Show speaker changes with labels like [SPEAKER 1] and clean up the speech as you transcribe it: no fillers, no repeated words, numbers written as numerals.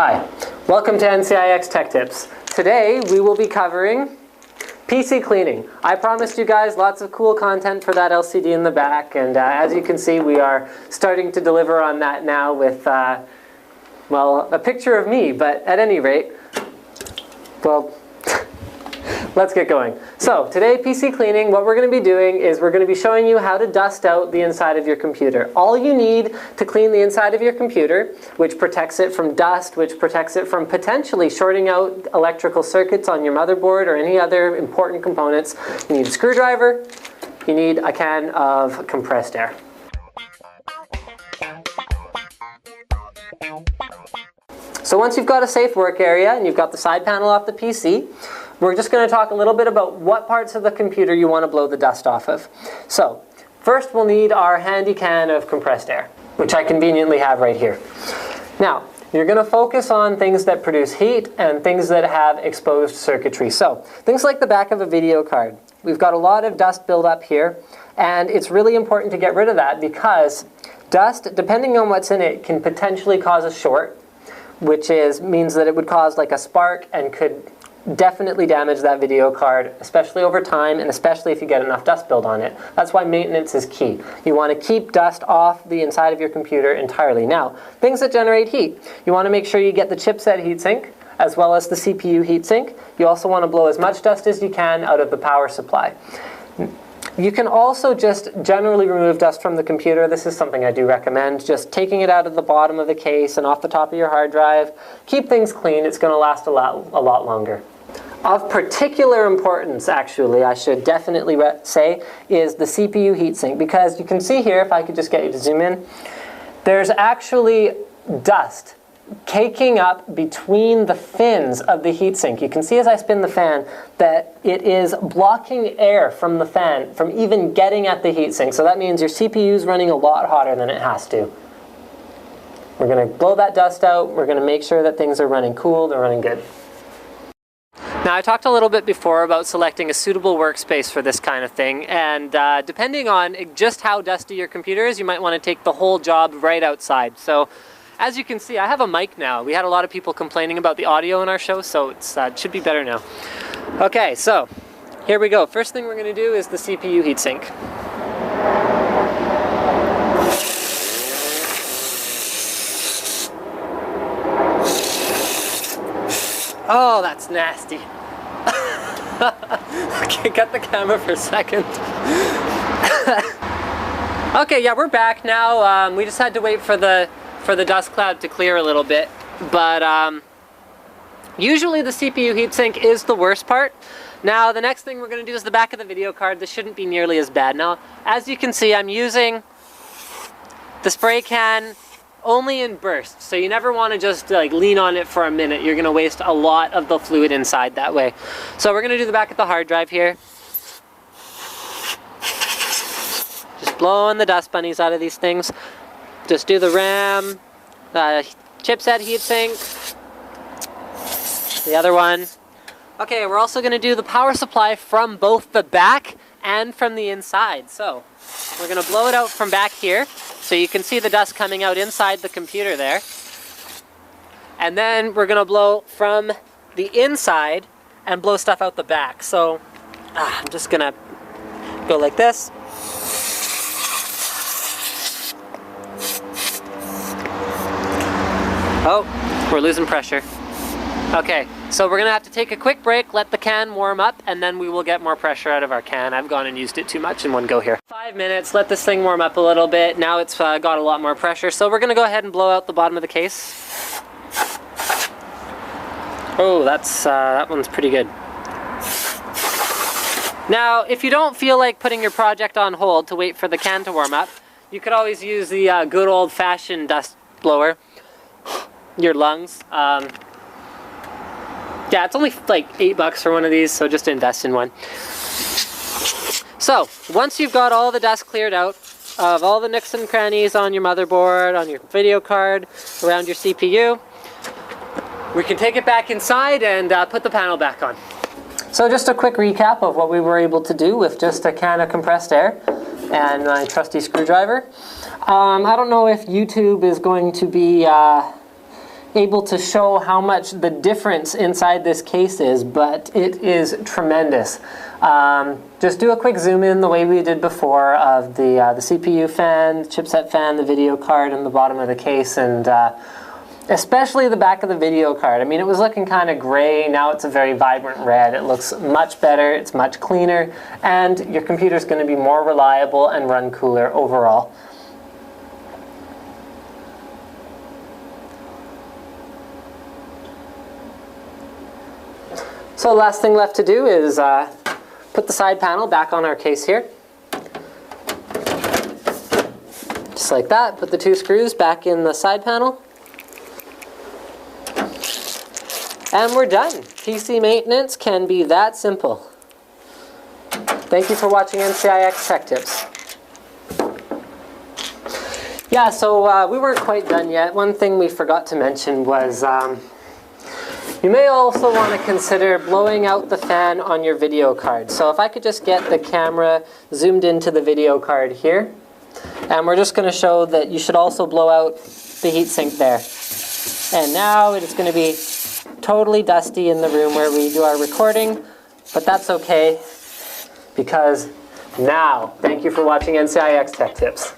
[SPEAKER 1] Hi, welcome to NCIX Tech Tips. Today we will be covering PC cleaning. I promised you guys lots of cool content for that LCD in the back, and as you can see we are starting to deliver on that now with, well, a picture of me, but at any rate, well, let's get going. So today, PC cleaning, what we're going to be doing is we're going to be showing you how to dust out the inside of your computer. All you need to clean the inside of your computer, which protects it from dust, which protects it from potentially shorting out electrical circuits on your motherboard or any other important components, you need a screwdriver, you need a can of compressed air. So once you've got a safe work area and you've got the side panel off the PC, we're just going to talk a little bit about what parts of the computer you want to blow the dust off of. So first we'll need our handy can of compressed air, which I conveniently have right here. Now, you're going to focus on things that produce heat and things that have exposed circuitry. So things like the back of a video card. We've got a lot of dust buildup here, and it's really important to get rid of that because dust, depending on what's in it, can potentially cause a short, which means that it would cause like a spark and could definitely damage that video card, especially over time and especially if you get enough dust build on it. That's why maintenance is key. You want to keep dust off the inside of your computer entirely. Now, things that generate heat. You want to make sure you get the chipset heatsink as well as the CPU heatsink. You also want to blow as much dust as you can out of the power supply. You can also just generally remove dust from the computer. This is something I do recommend. Just taking it out of the bottom of the case and off the top of your hard drive. Keep things clean. It's going to last a lot longer. Of particular importance, actually, I should definitely say, is the CPU heatsink. Because you can see here, if I could just get you to zoom in, there's actually dust caking up between the fins of the heatsink. You can see as I spin the fan that it is blocking air from the fan from even getting at the heatsink. So that means your CPU is running a lot hotter than it has to. We're going to blow that dust out. We're going to make sure that things are running cool, they're running good. Now, I talked a little bit before about selecting a suitable workspace for this kind of thing, and depending on just how dusty your computer is, you might want to take the whole job right outside. So as you can see, I have a mic now. We had a lot of people complaining about the audio in our show, so it should be better now. Okay, so here we go. First thing we're going to do is the CPU heatsink. Oh, that's nasty. Okay, cut the camera for a second. Okay, yeah, we're back now. We just had to wait for the dust cloud to clear a little bit, but usually the CPU heatsink is the worst part. Now the next thing we're going to do is the back of the video card. This shouldn't be nearly as bad. Now, as you can see, I'm using the spray can only in bursts, so you never want to just like lean on it for a minute. You're going to waste a lot of the fluid inside that way. So we're going to do the back of the hard drive here. Just blowing the dust bunnies out of these things. Just do the RAM, the chipset heatsink, the other one. Okay, we're also going to do the power supply from both the back and from the inside. So we're going to blow it out from back here, so you can see the dust coming out inside the computer there. And then we're going to blow from the inside and blow stuff out the back. So I'm just going to go like this. Oh, we're losing pressure. Okay, so we're gonna have to take a quick break, let the can warm up, and then we will get more pressure out of our can. I've gone and used it too much in one go here. 5 minutes, let this thing warm up a little bit. Now it's got a lot more pressure, so we're gonna go ahead and blow out the bottom of the case. Oh, that one's pretty good. Now, if you don't feel like putting your project on hold to wait for the can to warm up, you could always use the good old-fashioned dust blower. Your lungs. Yeah, it's only like $8 for one of these, so just invest in one. So, once you've got all the dust cleared out of all the nooks and crannies on your motherboard, on your video card, around your CPU, we can take it back inside and put the panel back on. So just a quick recap of what we were able to do with just a can of compressed air and my trusty screwdriver. I don't know if YouTube is going to be able to show how much the difference inside this case is, but it is tremendous. Just do a quick zoom in the way we did before of the CPU fan, chipset fan, the video card, and the bottom of the case, and especially the back of the video card. I mean, it was looking kind of gray. Now it's a very vibrant red. It looks much better. It's much cleaner, and your computer's going to be more reliable and run cooler overall. So the last thing left to do is put the side panel back on our case here. Just like that. Put the 2 screws back in the side panel. And we're done. PC maintenance can be that simple. Thank you for watching NCIX Tech Tips. Yeah, so we weren't quite done yet. One thing we forgot to mention was you may also want to consider blowing out the fan on your video card. So if I could just get the camera zoomed into the video card here. And we're just going to show that you should also blow out the heatsink there. And now it is going to be totally dusty in the room where we do our recording. But that's okay, because now, thank you for watching NCIX Tech Tips.